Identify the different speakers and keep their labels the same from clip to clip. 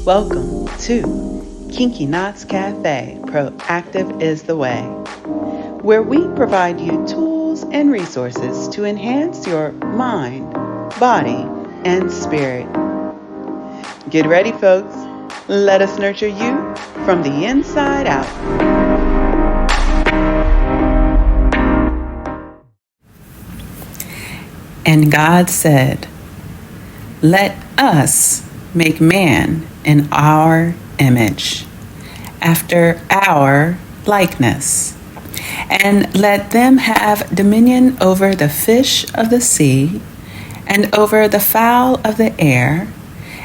Speaker 1: Welcome to Kinky Knots Cafe, Proactive is the Way, where we provide you tools and resources to enhance your mind, body, and spirit. Get ready, folks. Let us nurture you from the inside out. And God said, "Let us make man in our image, after our likeness, and let them have dominion over the fish of the sea, and over the fowl of the air,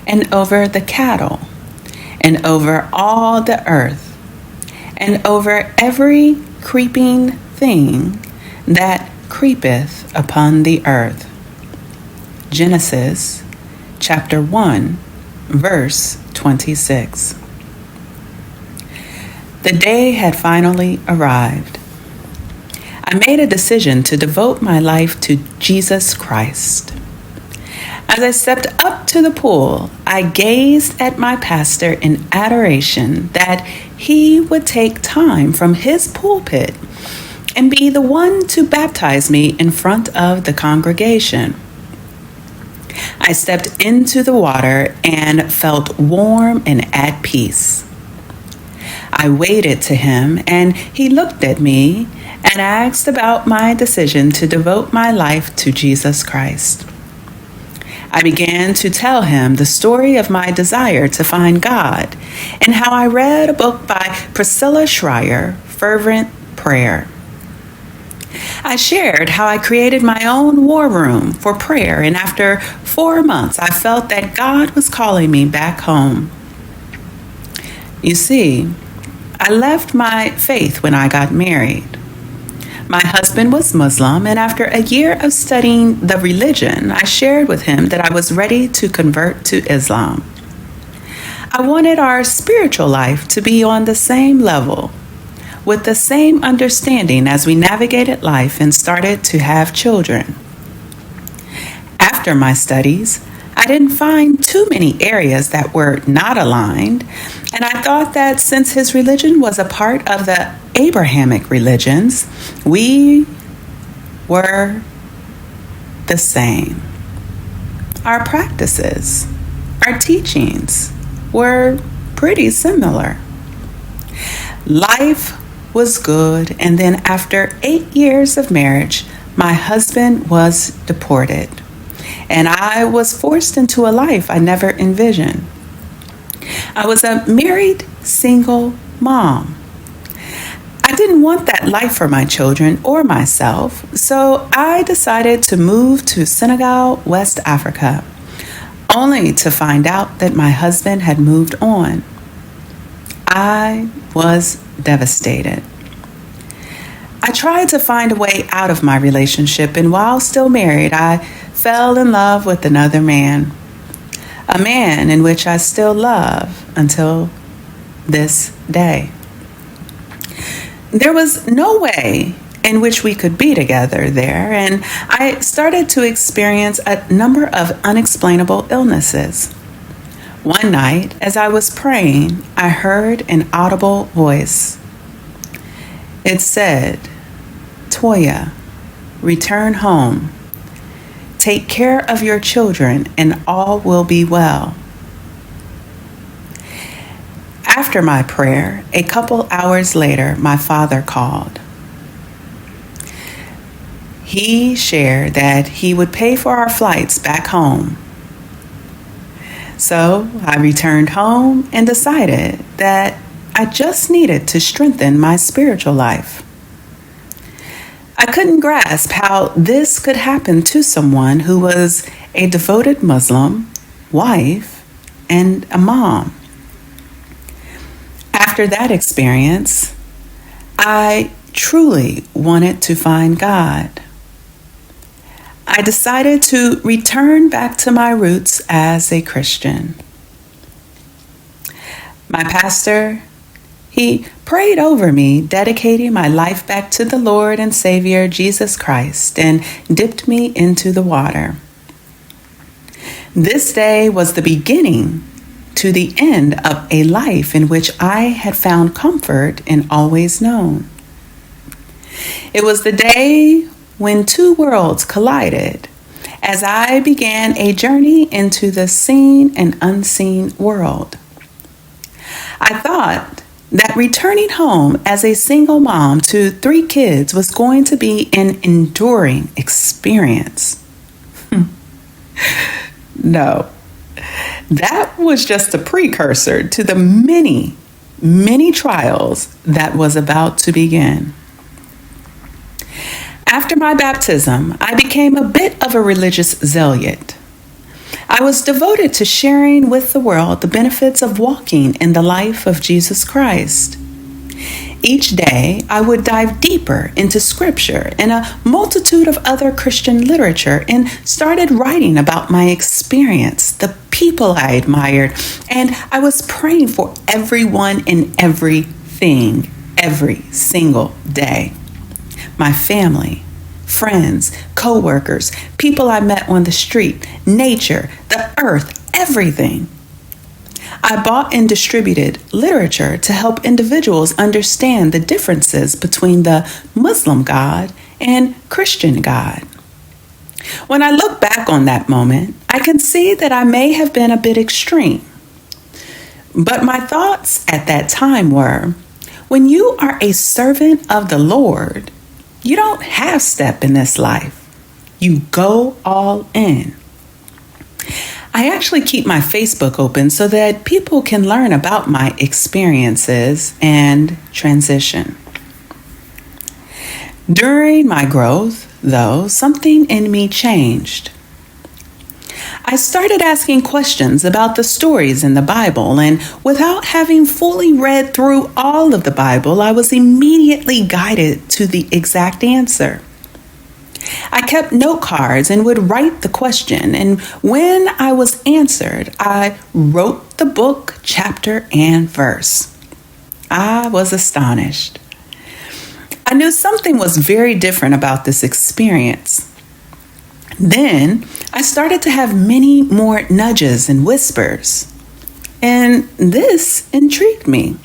Speaker 1: and over the cattle, and over all the earth, and over every creeping thing that creepeth upon the earth." Genesis chapter 1, verse 26. The day had finally arrived. I made a decision to devote my life to Jesus Christ. As I stepped up to the pool, I gazed at my pastor in adoration that he would take time from his pulpit and be the one to baptize me in front of the congregation. I stepped into the water and felt warm and at peace. I waited to him, and he looked at me and asked about my decision to devote my life to Jesus Christ. I began to tell him the story of my desire to find God and how I read a book by Priscilla Schreier, Fervent Prayer. I shared how I created my own war room for prayer, and after 4 months, I felt that God was calling me back home. You see, I left my faith when I got married. My husband was Muslim, and after a year of studying the religion, I shared with him that I was ready to convert to Islam. I wanted our spiritual life to be on the same level, with the same understanding as we navigated life and started to have children. After my studies, I didn't find too many areas that were not aligned, and I thought that since his religion was a part of the Abrahamic religions, we were the same. Our practices, our teachings were pretty similar. Life was good, and then after 8 years of marriage, my husband was deported, and I was forced into a life I never envisioned. I was a married, single mom. I didn't want that life for my children or myself, so I decided to move to Senegal, West Africa, only to find out that my husband had moved on. I was devastated. I tried to find a way out of my relationship, and while still married, I fell in love with another man, a man in which I still love until this day. There was no way in which we could be together there, and I started to experience a number of unexplainable illnesses. One night, as I was praying, I heard an audible voice. It said, "Toya, return home. Take care of your children, and all will be well." After my prayer, a couple hours later, my father called. He shared that he would pay for our flights back home. So I returned home and decided that I just needed to strengthen my spiritual life. I couldn't grasp how this could happen to someone who was a devoted Muslim, wife, and a mom. After that experience, I truly wanted to find God. I decided to return back to my roots as a Christian. My pastor, he prayed over me, dedicating my life back to the Lord and Savior Jesus Christ, and dipped me into the water. This day was the beginning to the end of a life in which I had found comfort and always known. It was the day when two worlds collided as I began a journey into the seen and unseen world. I thought that returning home as a single mom to 3 kids was going to be an enduring experience. No, that was just a precursor to the many, many trials that was about to begin. After my baptism, I became a bit of a religious zealot. I was devoted to sharing with the world the benefits of walking in the life of Jesus Christ. Each day, I would dive deeper into scripture and a multitude of other Christian literature and started writing about my experience, the people I admired, and I was praying for everyone and everything every single day. My family, friends, co-workers, people I met on the street, nature, the earth, everything. I bought and distributed literature to help individuals understand the differences between the Muslim God and Christian God. When I look back on that moment, I can see that I may have been a bit extreme. But my thoughts at that time were, when you are a servant of the Lord, you don't half step in this life. You go all in. I actually keep my Facebook open so that people can learn about my experiences and transition. During my growth, though, something in me changed. I started asking questions about the stories in the Bible, and without having fully read through all of the Bible, I was immediately guided to the exact answer. I kept note cards and would write the question, and when I was answered, I wrote the book, chapter, and verse. I was astonished. I knew something was very different about this experience. Then I started to have many more nudges and whispers, and this intrigued me.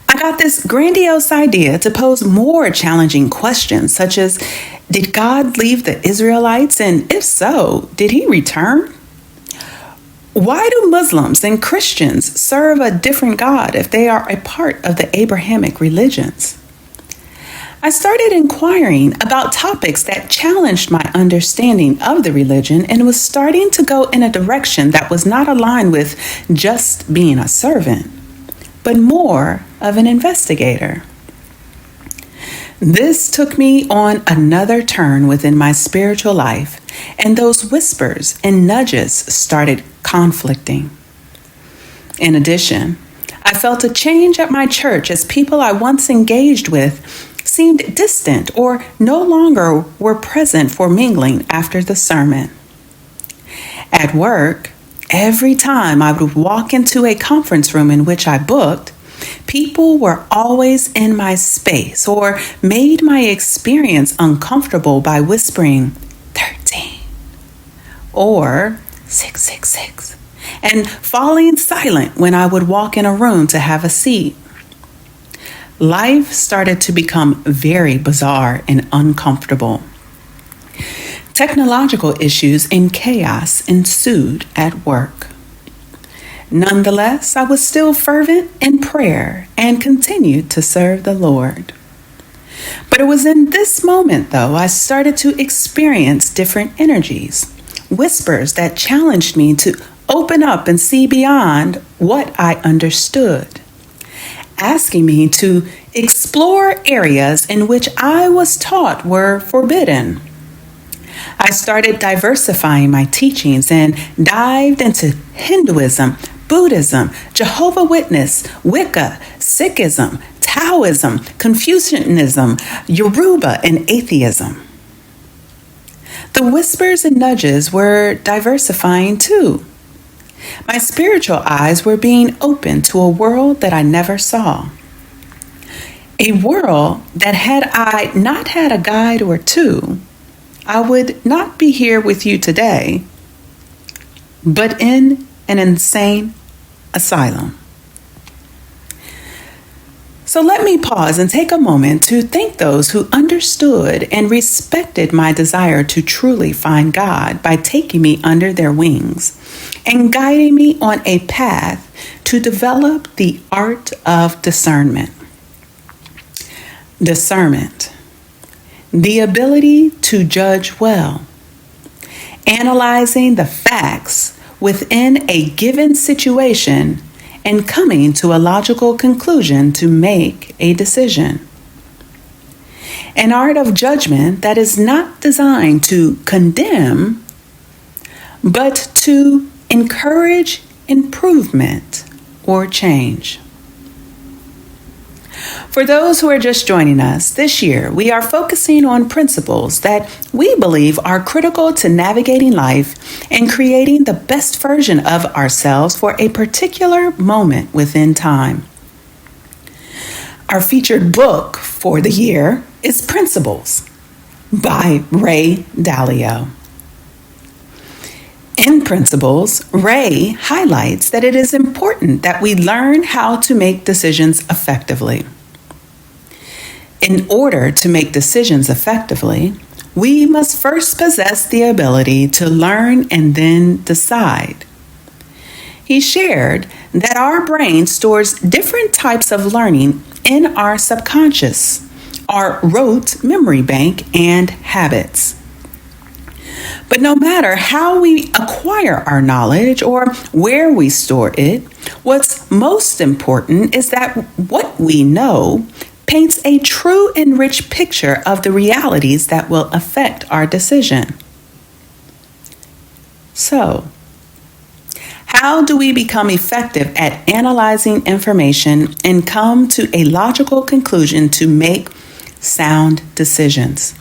Speaker 1: I got this grandiose idea to pose more challenging questions, such as, did God leave the Israelites? And if so, did he return? Why do Muslims and Christians serve a different God if they are a part of the Abrahamic religions? I started inquiring about topics that challenged my understanding of the religion and was starting to go in a direction that was not aligned with just being a servant, but more of an investigator. This took me on another turn within my spiritual life, and those whispers and nudges started conflicting. In addition, I felt a change at my church as people I once engaged with seemed distant or no longer were present for mingling after the sermon. At work, every time I would walk into a conference room in which I booked, people were always in my space or made my experience uncomfortable by whispering 13 or 666 and falling silent when I would walk in a room to have a seat. Life started to become very bizarre and uncomfortable. Technological issues and chaos ensued at work. Nonetheless, I was still fervent in prayer and continued to serve the Lord. But it was in this moment, though, I started to experience different energies, whispers that challenged me to open up and see beyond what I understood, asking me to explore areas in which I was taught were forbidden. I started diversifying my teachings and dived into Hinduism, Buddhism, Jehovah's Witness, Wicca, Sikhism, Taoism, Confucianism, Yoruba, and atheism. The whispers and nudges were diversifying too. My spiritual eyes were being opened to a world that I never saw. A world that had I not had a guide or two, I would not be here with you today, but in an insane asylum. So let me pause and take a moment to thank those who understood and respected my desire to truly find God by taking me under their wings and guiding me on a path to develop the art of discernment. Discernment, the ability to judge well, analyzing the facts within a given situation and coming to a logical conclusion to make a decision. An art of judgment that is not designed to condemn, but to encourage improvement or change. For those who are just joining us, this year we are focusing on principles that we believe are critical to navigating life and creating the best version of ourselves for a particular moment within time. Our featured book for the year is Principles by Ray Dalio. In Principles, Ray highlights that it is important that we learn how to make decisions effectively. In order to make decisions effectively, we must first possess the ability to learn and then decide. He shared that our brain stores different types of learning in our subconscious, our rote memory bank, and habits. But no matter how we acquire our knowledge or where we store it, what's most important is that what we know paints a true and rich picture of the realities that will affect our decision. So, how do we become effective at analyzing information and come to a logical conclusion to make sound decisions?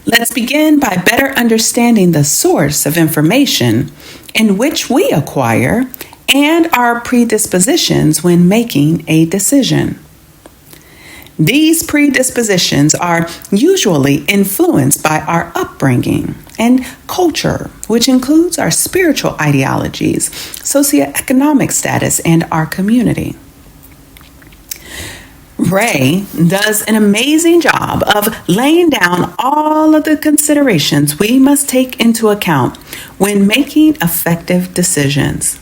Speaker 1: Let's begin by better understanding the source of information in which we acquire and our predispositions when making a decision. These predispositions are usually influenced by our upbringing and culture, which includes our spiritual ideologies, socioeconomic status, and our community. Ray does an amazing job of laying down all of the considerations we must take into account when making effective decisions.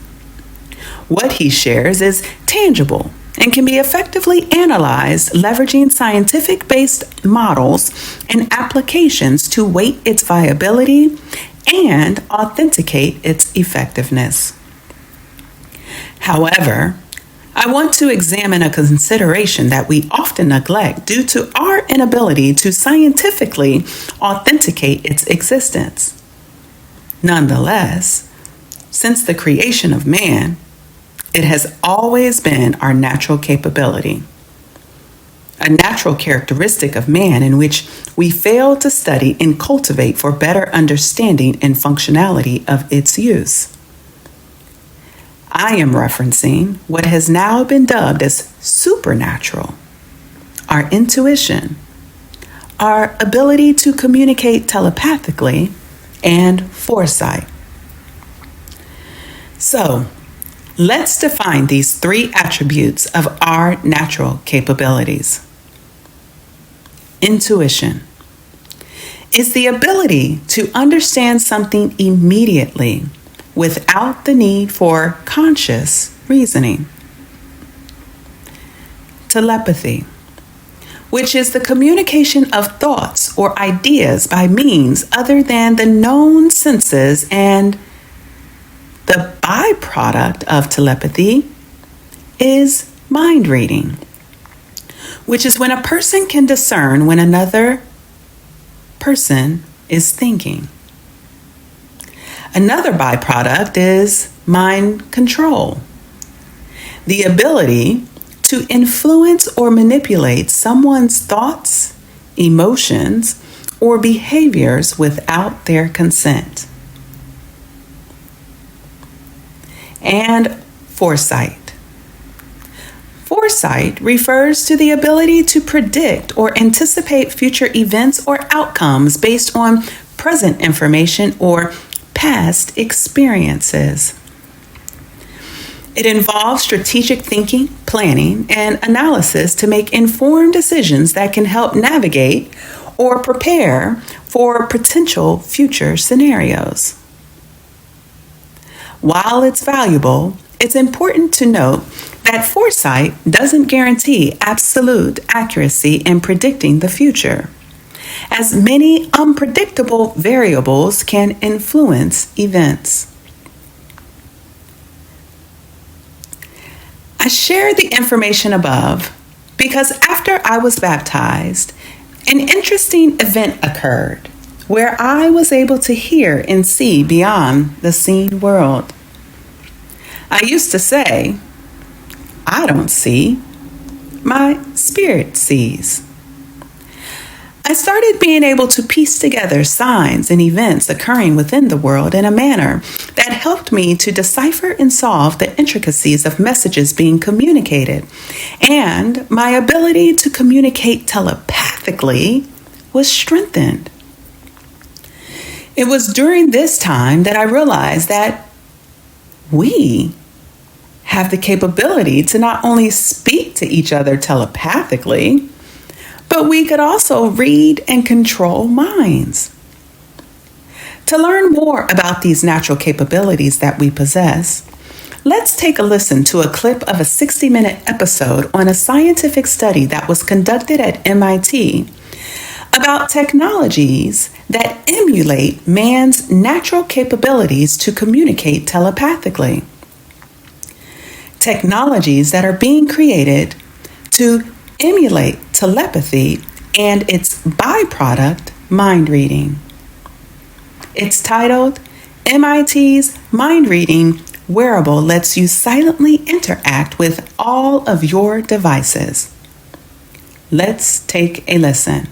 Speaker 1: What he shares is tangible and can be effectively analyzed leveraging scientific-based models and applications to weight its viability and authenticate its effectiveness. However, I want to examine a consideration that we often neglect due to our inability to scientifically authenticate its existence. Nonetheless, since the creation of man, it has always been our natural capability, a natural characteristic of man in which we fail to study and cultivate for better understanding and functionality of its use. I am referencing what has now been dubbed as supernatural, our intuition, our ability to communicate telepathically, and foresight. So, let's define these three attributes of our natural capabilities. Intuition is the ability to understand something immediately without the need for conscious reasoning. Telepathy, which is the communication of thoughts or ideas by means other than the known senses, and the byproduct of telepathy is mind reading, which is when a person can discern when another person is thinking. Another byproduct is mind control, the ability to influence or manipulate someone's thoughts, emotions, or behaviors without their consent. And foresight. Foresight refers to the ability to predict or anticipate future events or outcomes based on present information or past experiences. It involves strategic thinking, planning, and analysis to make informed decisions that can help navigate or prepare for potential future scenarios. While it's valuable, it's important to note that foresight doesn't guarantee absolute accuracy in predicting the future, as many unpredictable variables can influence events. I share the information above because after I was baptized, an interesting event occurred where I was able to hear and see beyond the seen world. I used to say, I don't see, my spirit sees. I started being able to piece together signs and events occurring within the world in a manner that helped me to decipher and solve the intricacies of messages being communicated, and my ability to communicate telepathically was strengthened. It was during this time that I realized that we have the capability to not only speak to each other telepathically, but we could also read and control minds. To learn more about these natural capabilities that we possess, let's take a listen to a clip of a 60-minute episode on a scientific study that was conducted at MIT about technologies that emulate man's natural capabilities to communicate telepathically. Technologies that are being created to emulate telepathy and its byproduct, mind reading. It's titled, MIT's Mind Reading Wearable Lets You Silently Interact with All of Your Devices. Let's take a listen.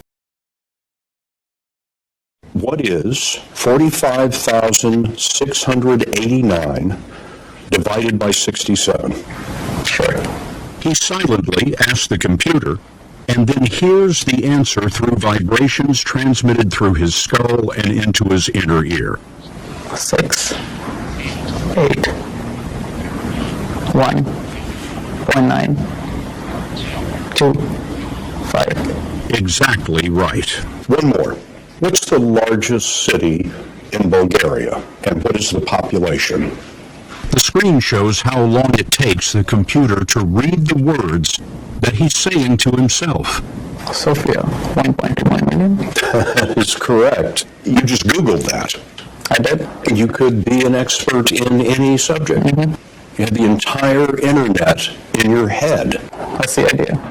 Speaker 2: What is 45,689 divided by 67?
Speaker 3: Sure.
Speaker 2: He silently asks the computer and then hears the answer through vibrations transmitted through his skull and into his inner ear.
Speaker 3: 6, 8, 1.9, 2, 5.
Speaker 2: Exactly right. One more. What's the largest city in Bulgaria, and what is the population? The screen shows how long it takes the computer to read the words that he's saying to himself.
Speaker 3: Sofia, 1.21 million.
Speaker 2: That is correct. You just Googled that.
Speaker 3: I did.
Speaker 2: You could be an expert in any subject.
Speaker 3: Mm-hmm.
Speaker 2: You have the entire internet in your head.
Speaker 3: That's the idea.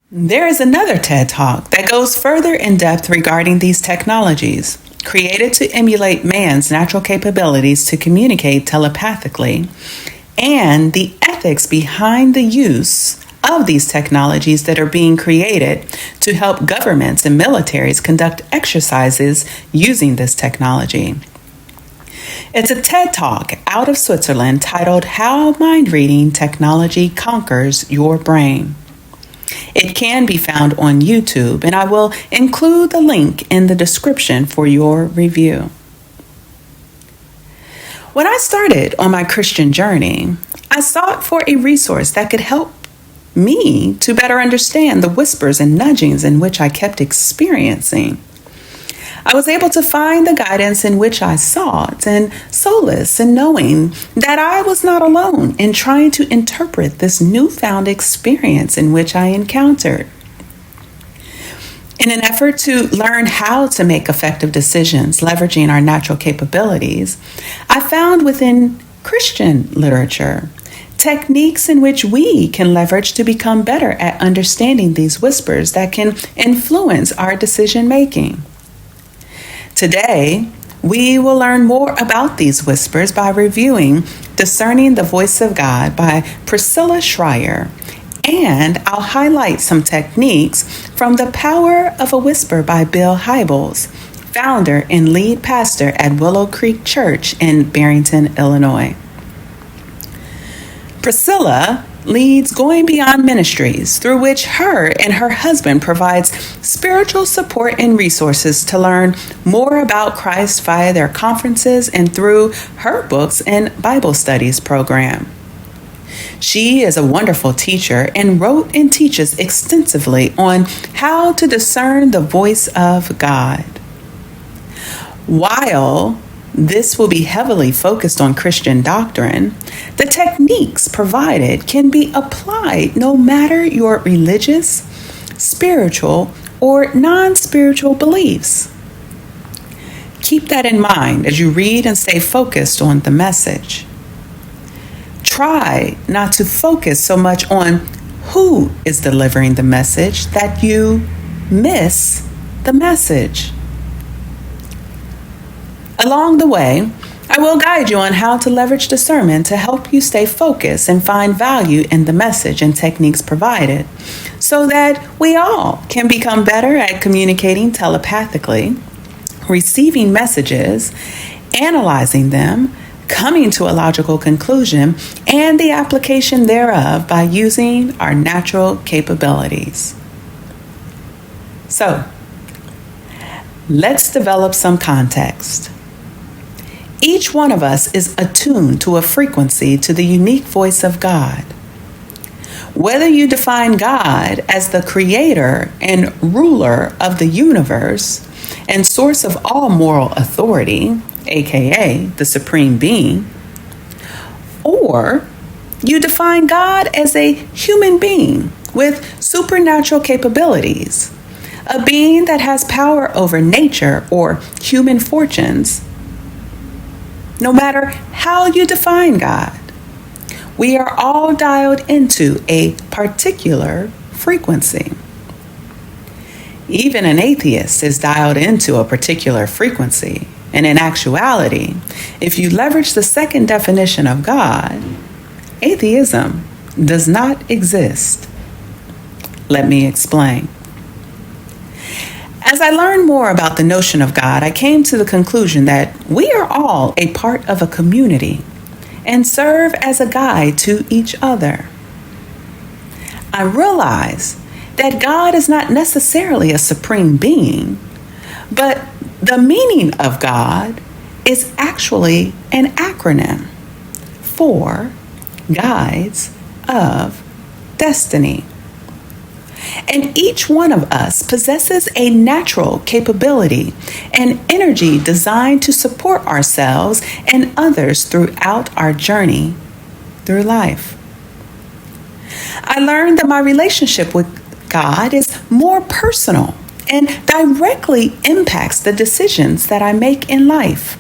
Speaker 1: There is another TED Talk that goes further in depth regarding these technologies, created to emulate man's natural capabilities to communicate telepathically, and the ethics behind the use of these technologies that are being created to help governments and militaries conduct exercises using this technology. It's a TED Talk out of Switzerland titled How Mind Reading Technology Conquers Your Brain. It can be found on YouTube, and I will include the link in the description for your review. When I started on my Christian journey, I sought for a resource that could help me to better understand the whispers and nudgings in which I kept experiencing. I was able to find the guidance in which I sought and solace in knowing that I was not alone in trying to interpret this newfound experience in which I encountered. In an effort to learn how to make effective decisions leveraging our natural capabilities, I found within Christian literature techniques in which we can leverage to become better at understanding these whispers that can influence our decision making. Today, we will learn more about these whispers by reviewing Discerning the Voice of God by Priscilla Schreier, and I'll highlight some techniques from The Power of a Whisper by Bill Hybels, founder and lead pastor at Willow Creek Church in Barrington, Illinois. Priscilla leads Going Beyond Ministries, through which her and her husband provides spiritual support and resources to learn more about Christ via their conferences and through her books and Bible studies program. She is a wonderful teacher and wrote and teaches extensively on how to discern the voice of God. While this will be heavily focused on Christian doctrine, the techniques provided can be applied no matter your religious, spiritual, or non-spiritual beliefs. Keep that in mind as you read and stay focused on the message. Try not to focus so much on who is delivering the message that you miss the message. Along the way, I will guide you on how to leverage discernment to help you stay focused and find value in the message and techniques provided, so that we all can become better at communicating telepathically, receiving messages, analyzing them, coming to a logical conclusion, and the application thereof by using our natural capabilities. So, let's develop some context. Each one of us is attuned to a frequency to the unique voice of God. Whether you define God as the creator and ruler of the universe and source of all moral authority, aka the supreme being, or you define God as a human being with supernatural capabilities, a being that has power over nature or human fortunes, no matter how you define God, we are all dialed into a particular frequency. Even an atheist is dialed into a particular frequency. And in actuality, if you leverage the second definition of God, atheism does not exist. Let me explain. As I learned more about the notion of God, I came to the conclusion that we are all a part of a community and serve as a guide to each other. I realize that God is not necessarily a supreme being, but the meaning of God is actually an acronym for Guides of Destiny. And each one of us possesses a natural capability and energy designed to support ourselves and others throughout our journey through life. I learned that my relationship with God is more personal and directly impacts the decisions that I make in life.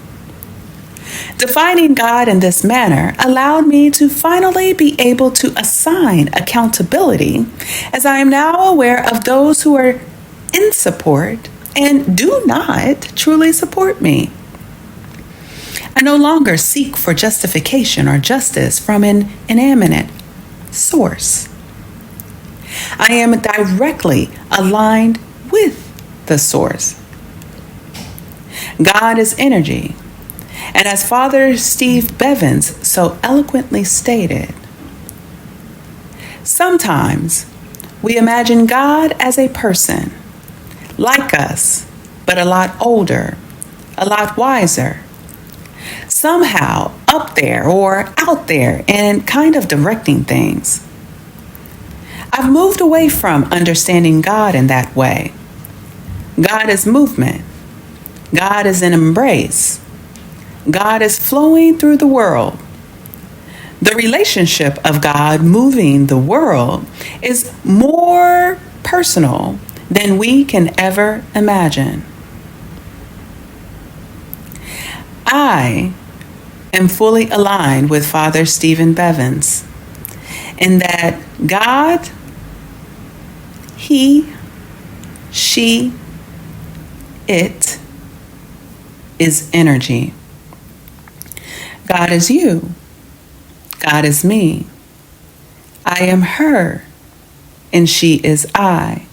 Speaker 1: Defining God in this manner allowed me to finally be able to assign accountability, as I am now aware of those who are in support and do not truly support me. I no longer seek for justification or justice from an inanimate source. I am directly aligned with the source. God is energy. And as Father Steve Bevins so eloquently stated, sometimes we imagine God as a person, like us, but a lot older, a lot wiser, somehow up there or out there and kind of directing things. I've moved away from understanding God in that way. God is movement. God is an embrace. God is flowing through the world. The relationship of God moving the world is more personal than we can ever imagine. I am fully aligned with Father Stephen Bevins in that God, he, she, it is energy. God is you. God is me. I am her, and she is I.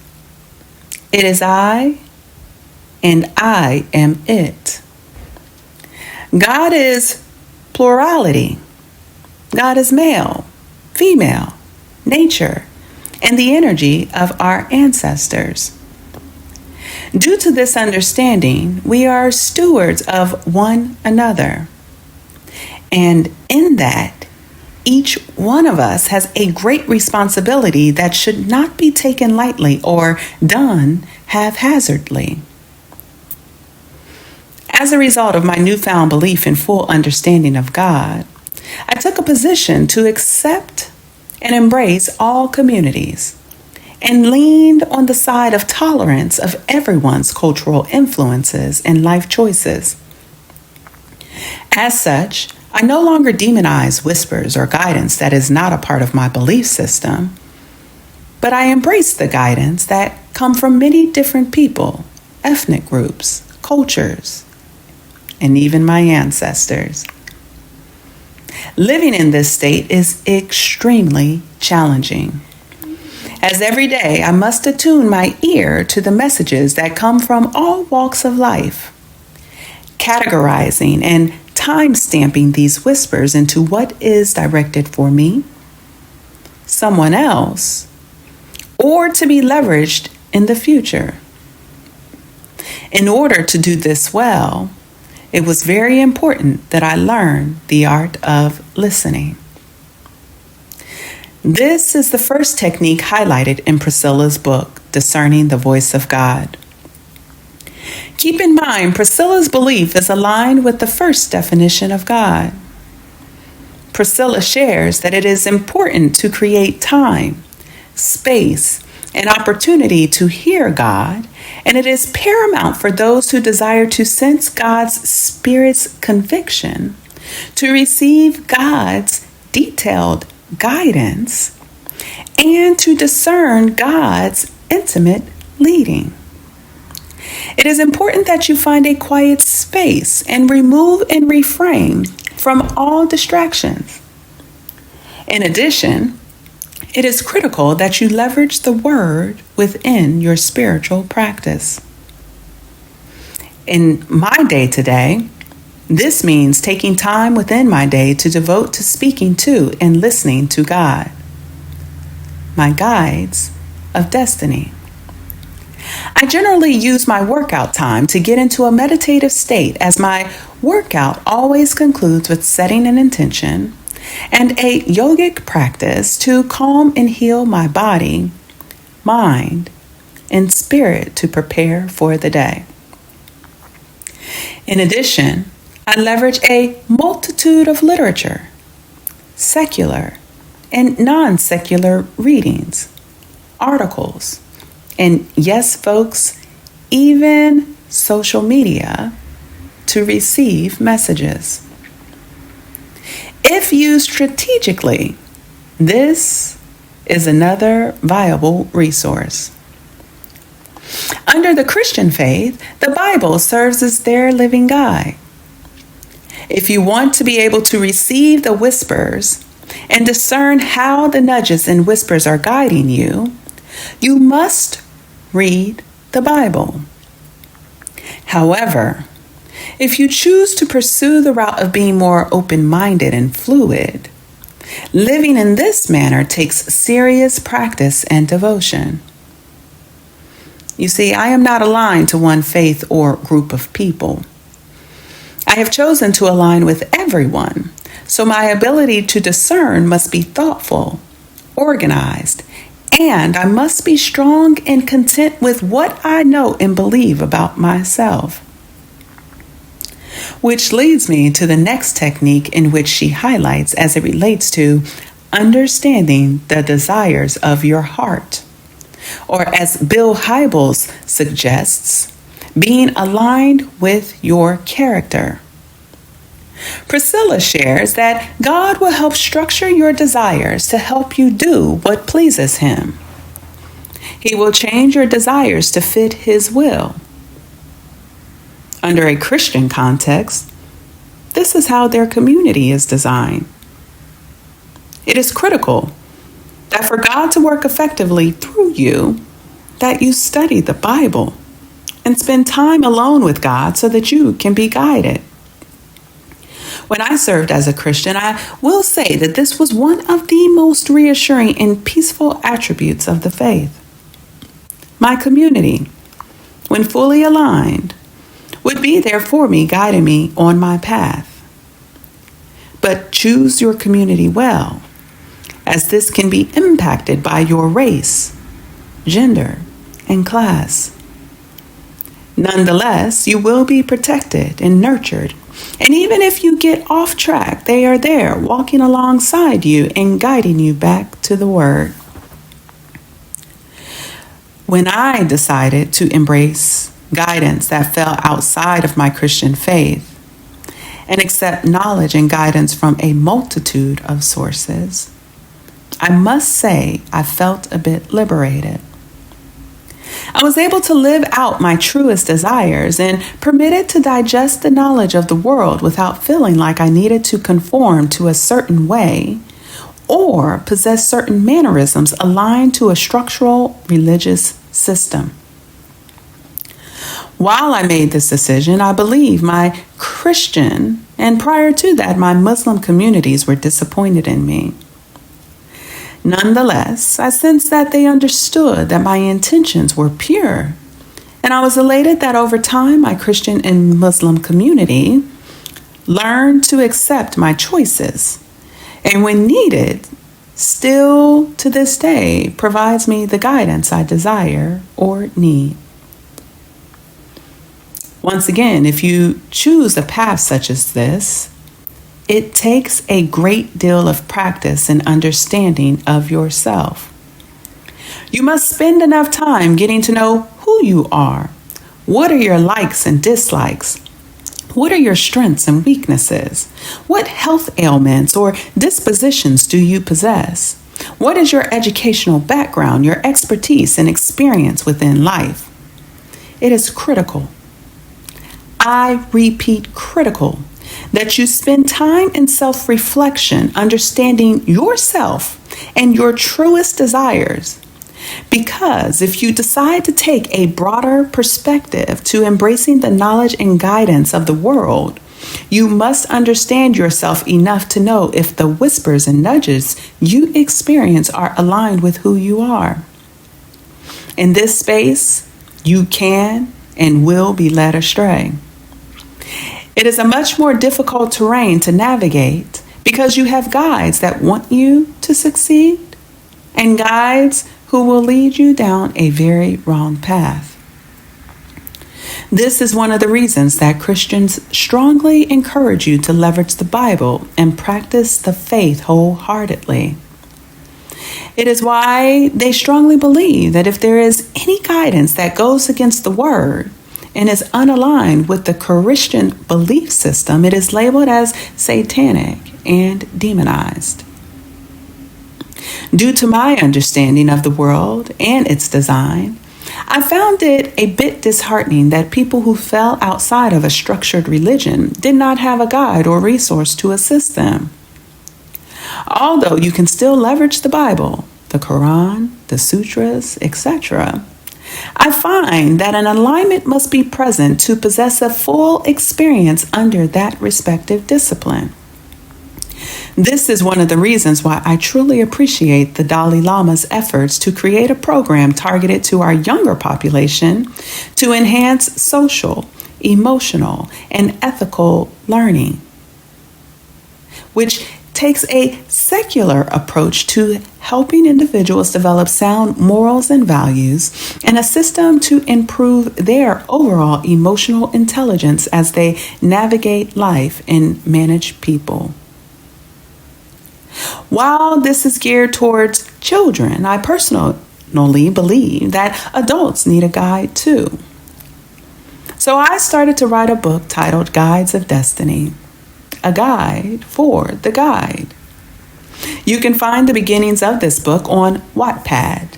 Speaker 1: It is I, and I am it. God is plurality. God is male, female, nature, and the energy of our ancestors. Due to this understanding, we are stewards of one another. And in that, each one of us has a great responsibility that should not be taken lightly or done haphazardly. As a result of my newfound belief and full understanding of God, I took a position to accept and embrace all communities and leaned on the side of tolerance of everyone's cultural influences and life choices. As such, I no longer demonize whispers or guidance that is not a part of my belief system, but I embrace the guidance that come from many different people, ethnic groups, cultures, and even my ancestors. Living in this state is extremely challenging, as every day I must attune my ear to the messages that come from all walks of life, categorizing and time-stamping these whispers into what is directed for me, someone else, or to be leveraged in the future. In order to do this well, it was very important that I learn the art of listening. This is the first technique highlighted in Priscilla's book, Discerning the Voice of God. Keep in mind, Priscilla's belief is aligned with the first definition of God. Priscilla shares that it is important to create time, space, and opportunity to hear God, and it is paramount for those who desire to sense God's Spirit's conviction, to receive God's detailed guidance, and to discern God's intimate leading. It is important that you find a quiet space and remove and refrain from all distractions. In addition, it is critical that you leverage the word within your spiritual practice. In my day-to-day, this means taking time within my day to devote to speaking to and listening to God, my guides of destiny. I generally use my workout time to get into a meditative state, as my workout always concludes with setting an intention and a yogic practice to calm and heal my body, mind, and spirit to prepare for the day. In addition, I leverage a multitude of literature, secular and non-secular readings, articles, and yes, folks, even social media to receive messages. If used strategically, this is another viable resource. Under the Christian faith, the Bible serves as their living guide. If you want to be able to receive the whispers and discern how the nudges and whispers are guiding you, you must read the Bible. However, if you choose to pursue the route of being more open-minded and fluid, living in this manner takes serious practice and devotion. You see, I am not aligned to one faith or group of people. I have chosen to align with everyone, so my ability to discern must be thoughtful, organized, and I must be strong and content with what I know and believe about myself. Which leads me to the next technique in which she highlights as it relates to understanding the desires of your heart, or as Bill Hybels suggests, being aligned with your character. Priscilla shares that God will help structure your desires to help you do what pleases Him. He will change your desires to fit His will. Under a Christian context, this is how their community is designed. It is critical that for God to work effectively through you, that you study the Bible and spend time alone with God so that you can be guided. When I served as a Christian, I will say that this was one of the most reassuring and peaceful attributes of the faith. My community, when fully aligned, would be there for me, guiding me on my path. But choose your community well, as this can be impacted by your race, gender, and class. Nonetheless, you will be protected and nurtured. And even if you get off track, they are there walking alongside you and guiding you back to the Word. When I decided to embrace guidance that fell outside of my Christian faith and accept knowledge and guidance from a multitude of sources, I must say I felt a bit liberated. I was able to live out my truest desires and permitted to digest the knowledge of the world without feeling like I needed to conform to a certain way or possess certain mannerisms aligned to a structural religious system. While I made this decision, I believe my Christian and prior to that, my Muslim communities were disappointed in me. Nonetheless, I sensed that they understood that my intentions were pure, and I was elated that over time my Christian and Muslim community learned to accept my choices, and when needed, still to this day provides me the guidance I desire or need. Once again, if you choose a path such as this, it takes a great deal of practice and understanding of yourself. You must spend enough time getting to know who you are. What are your likes and dislikes? What are your strengths and weaknesses? What health ailments or dispositions do you possess? What is your educational background, your expertise and experience within life? It is critical. I repeat, critical, that you spend time in self-reflection, understanding yourself and your truest desires. Because if you decide to take a broader perspective to embracing the knowledge and guidance of the world, you must understand yourself enough to know if the whispers and nudges you experience are aligned with who you are. In this space, you can and will be led astray. It is a much more difficult terrain to navigate because you have guides that want you to succeed and guides who will lead you down a very wrong path. This is one of the reasons that Christians strongly encourage you to leverage the Bible and practice the faith wholeheartedly. It is why they strongly believe that if there is any guidance that goes against the Word and is unaligned with the Christian belief system, it is labeled as satanic and demonized. Due to my understanding of the world and its design, I found it a bit disheartening that people who fell outside of a structured religion did not have a guide or resource to assist them. Although you can still leverage the Bible, the Quran, the sutras, etc., I find that an alignment must be present to possess a full experience under that respective discipline. This is one of the reasons why I truly appreciate the Dalai Lama's efforts to create a program targeted to our younger population to enhance social, emotional, and ethical learning, which takes a secular approach to helping individuals develop sound morals and values and assist them to improve their overall emotional intelligence as they navigate life and manage people. While this is geared towards children, I personally believe that adults need a guide too. So I started to write a book titled Guides of Destiny, a guide for the guide. You can find the beginnings of this book on Wattpad,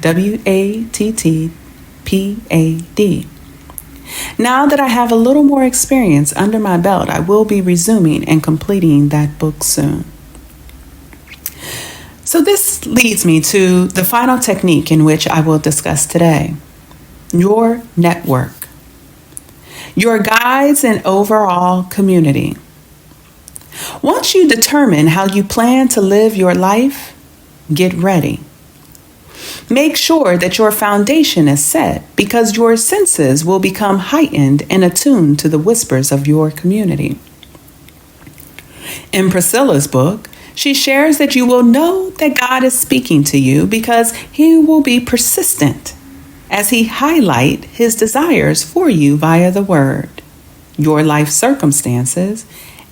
Speaker 1: Wattpad. Now that I have a little more experience under my belt, I will be resuming and completing that book soon. So this leads me to the final technique in which I will discuss today, your network, your guides and overall community. Once you determine how you plan to live your life, get ready. Make sure that your foundation is set, because your senses will become heightened and attuned to the whispers of your community. In Priscilla's book, she shares that you will know that God is speaking to you because He will be persistent as He highlights His desires for you via the Word, your life circumstances,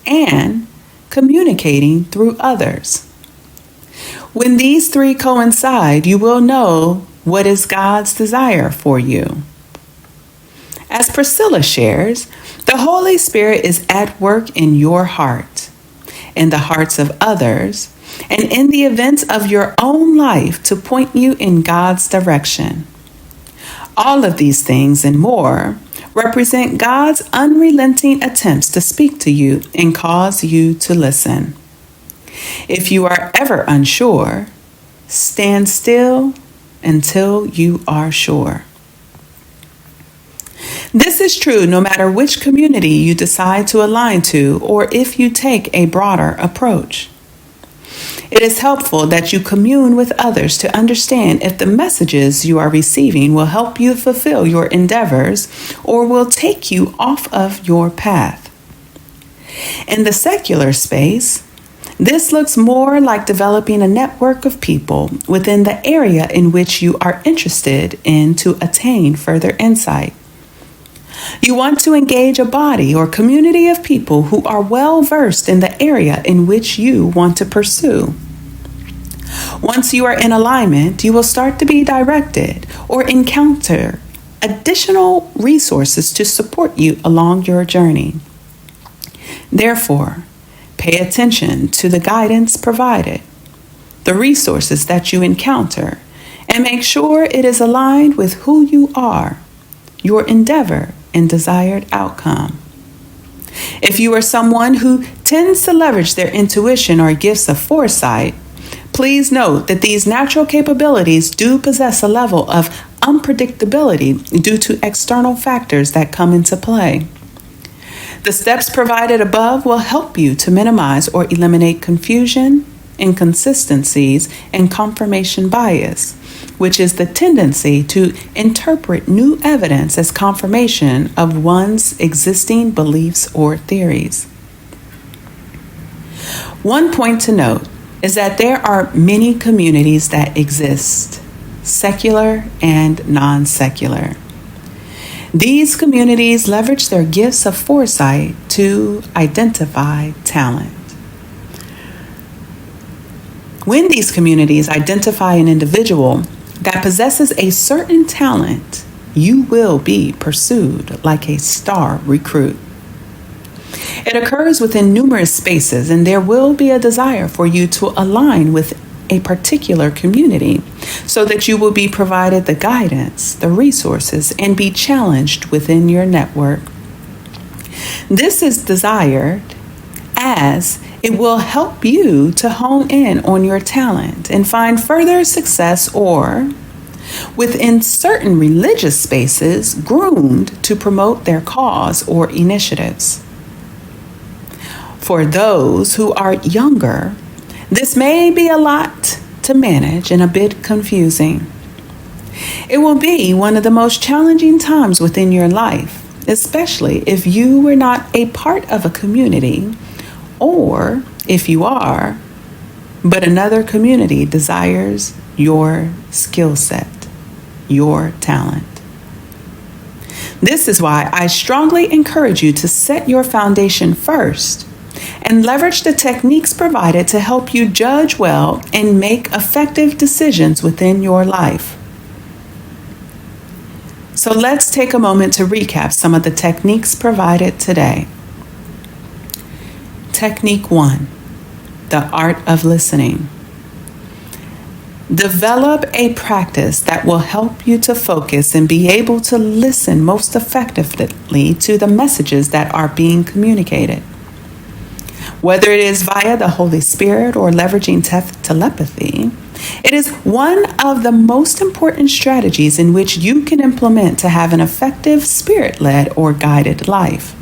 Speaker 1: and communicating through others. When these three coincide, you will know what is God's desire for you. As Priscilla shares, the Holy Spirit is at work in your heart, in the hearts of others, and in the events of your own life to point you in God's direction. All of these things and more represent God's unrelenting attempts to speak to you and cause you to listen. If you are ever unsure, stand still until you are sure. This is true no matter which community you decide to align to or if you take a broader approach. It is helpful that you commune with others to understand if the messages you are receiving will help you fulfill your endeavors or will take you off of your path. In the secular space, this looks more like developing a network of people within the area in which you are interested in to attain further insight. You want to engage a body or community of people who are well versed in the area in which you want to pursue. Once you are in alignment, you will start to be directed or encounter additional resources to support you along your journey. Therefore, pay attention to the guidance provided, the resources that you encounter, and make sure it is aligned with who you are, your endeavor, and desired outcome. If you are someone who tends to leverage their intuition or gifts of foresight, please note that these natural capabilities do possess a level of unpredictability due to external factors that come into play. The steps provided above will help you to minimize or eliminate confusion, inconsistencies, and confirmation bias, which is the tendency to interpret new evidence as confirmation of one's existing beliefs or theories. One point to note is that there are many communities that exist, secular and non-secular. These communities leverage their gifts of foresight to identify talent. When these communities identify an individual that possesses a certain talent, you will be pursued like a star recruit. It occurs within numerous spaces, and there will be a desire for you to align with a particular community so that you will be provided the guidance, the resources, and be challenged within your network. This is desired as it will help you to hone in on your talent and find further success, or within certain religious spaces, groomed to promote their cause or initiatives. For those who are younger, this may be a lot to manage and a bit confusing. It will be one of the most challenging times within your life, especially if you were not a part of a community, or if you are, but another community desires your skill set, your talent. This is why I strongly encourage you to set your foundation first and leverage the techniques provided to help you judge well and make effective decisions within your life. So let's take a moment to recap some of the techniques provided today. Technique 1, the art of listening. Develop a practice that will help you to focus and be able to listen most effectively to the messages that are being communicated. Whether it is via the Holy Spirit or leveraging telepathy, it is one of the most important strategies in which you can implement to have an effective spirit-led or guided life.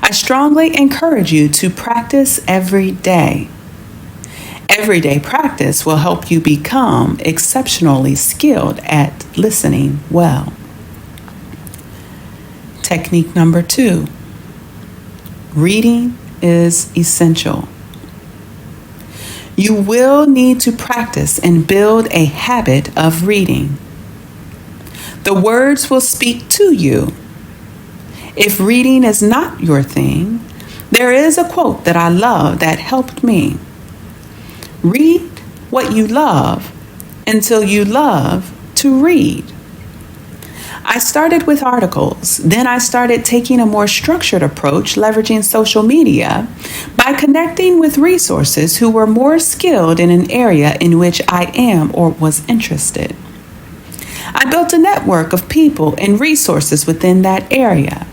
Speaker 1: I strongly encourage you to practice every day. Everyday practice will help you become exceptionally skilled at listening well. Technique number 2. Reading is essential. You will need to practice and build a habit of reading. The words will speak to you. If reading is not your thing, there is a quote that I love that helped me. Read what you love until you love to read. I started with articles, then I started taking a more structured approach, leveraging social media by connecting with resources who were more skilled in an area in which I am or was interested. I built a network of people and resources within that area.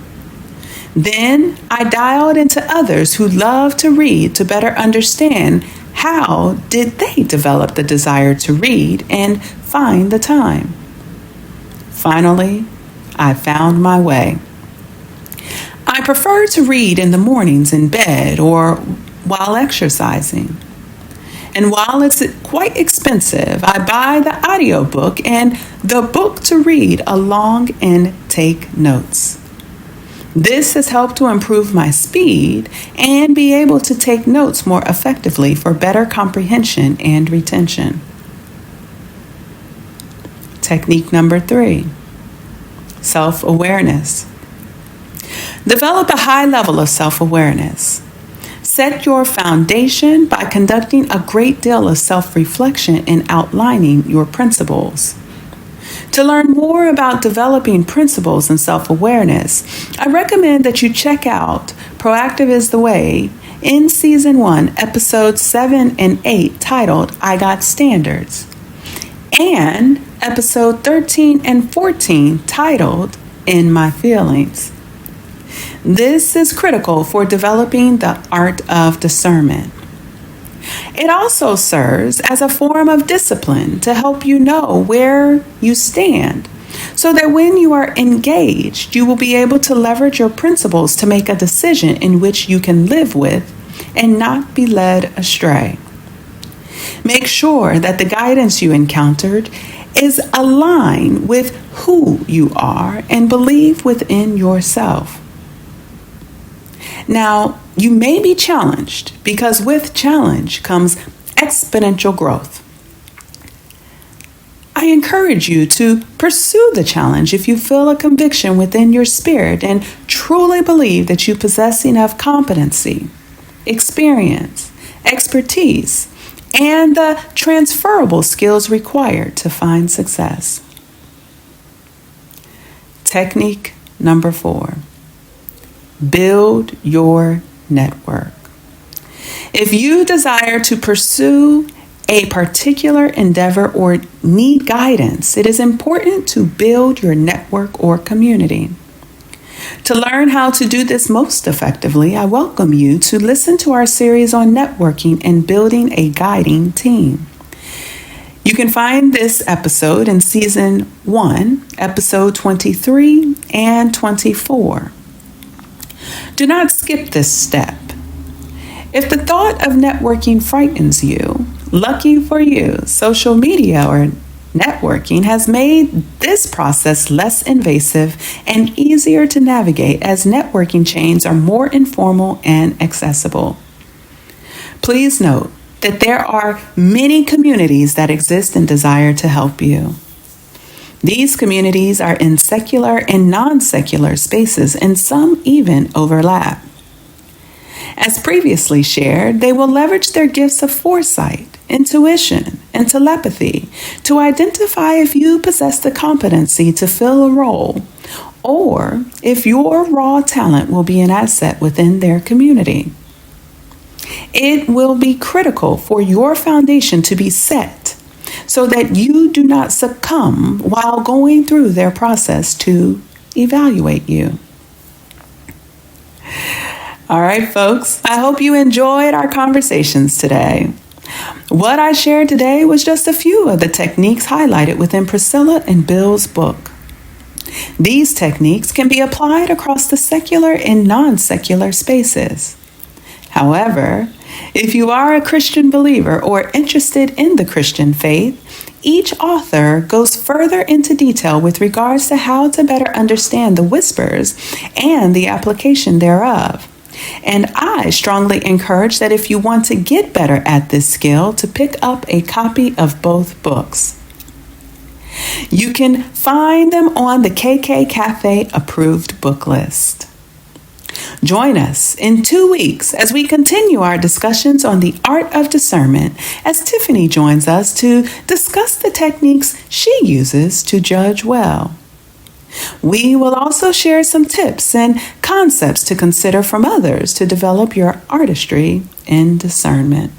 Speaker 1: Then I dialed into others who love to read to better understand how did they develop the desire to read and find the time. Finally, I found my way. I prefer to read in the mornings in bed or while exercising. And while it's quite expensive, I buy the audiobook and the book to read along and take notes. This has helped to improve my speed and be able to take notes more effectively for better comprehension and retention. Technique number 3. Self-awareness. Develop a high level of self-awareness. Set your foundation by conducting a great deal of self-reflection and outlining your principles. To learn more about developing principles and self-awareness, I recommend that you check out Proactive is the Way in Season 1, Episodes 7 and 8, titled I Got Standards, and Episode 13 and 14, titled In My Feelings. This is critical for developing the art of discernment. It also serves as a form of discipline to help you know where you stand, so that when you are engaged, you will be able to leverage your principles to make a decision in which you can live with and not be led astray. Make sure that the guidance you encountered is aligned with who you are and believe within yourself. Now, you may be challenged because with challenge comes exponential growth. I encourage you to pursue the challenge if you feel a conviction within your spirit and truly believe that you possess enough competency, experience, expertise, and the transferable skills required to find success. Technique number 4. Build your network. If you desire to pursue a particular endeavor or need guidance, it is important to build your network or community. To learn how to do this most effectively, I welcome you to listen to our series on networking and building a guiding team. You can find this episode in Season 1, Episode 23 and 24. Do not skip this step. If the thought of networking frightens you, lucky for you, social media or networking has made this process less invasive and easier to navigate as networking chains are more informal and accessible. Please note that there are many communities that exist and desire to help you. These communities are in secular and non-secular spaces, and some even overlap. As previously shared, they will leverage their gifts of foresight, intuition, and telepathy to identify if you possess the competency to fill a role, or if your raw talent will be an asset within their community. It will be critical for your foundation to be set so that you do not succumb while going through their process to evaluate you. All right, folks, I hope you enjoyed our conversations today. What I shared today was just a few of the techniques highlighted within Priscilla and Bill's book. These techniques can be applied across the secular and non-secular spaces. However, if you are a Christian believer or interested in the Christian faith, each author goes further into detail with regards to how to better understand the whispers and the application thereof. And I strongly encourage that if you want to get better at this skill, to pick up a copy of both books. You can find them on the KK Cafe approved book list. Join us in 2 weeks as we continue our discussions on the Art of Discernment, as Tiffany joins us to discuss the techniques she uses to judge well. We will also share some tips and concepts to consider from others to develop your artistry in discernment.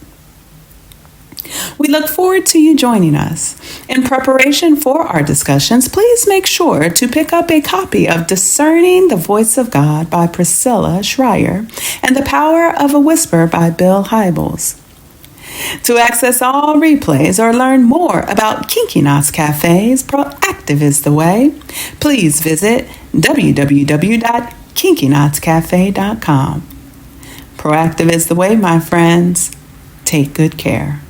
Speaker 1: We look forward to you joining us. In preparation for our discussions, please make sure to pick up a copy of Discerning the Voice of God by Priscilla Schreier and The Power of a Whisper by Bill Hybels. To access all replays or learn more about Kinky Knots Cafe's Proactive is the Way, please visit www.kinkyknotscafe.com. Proactive is the way, my friends. Take good care.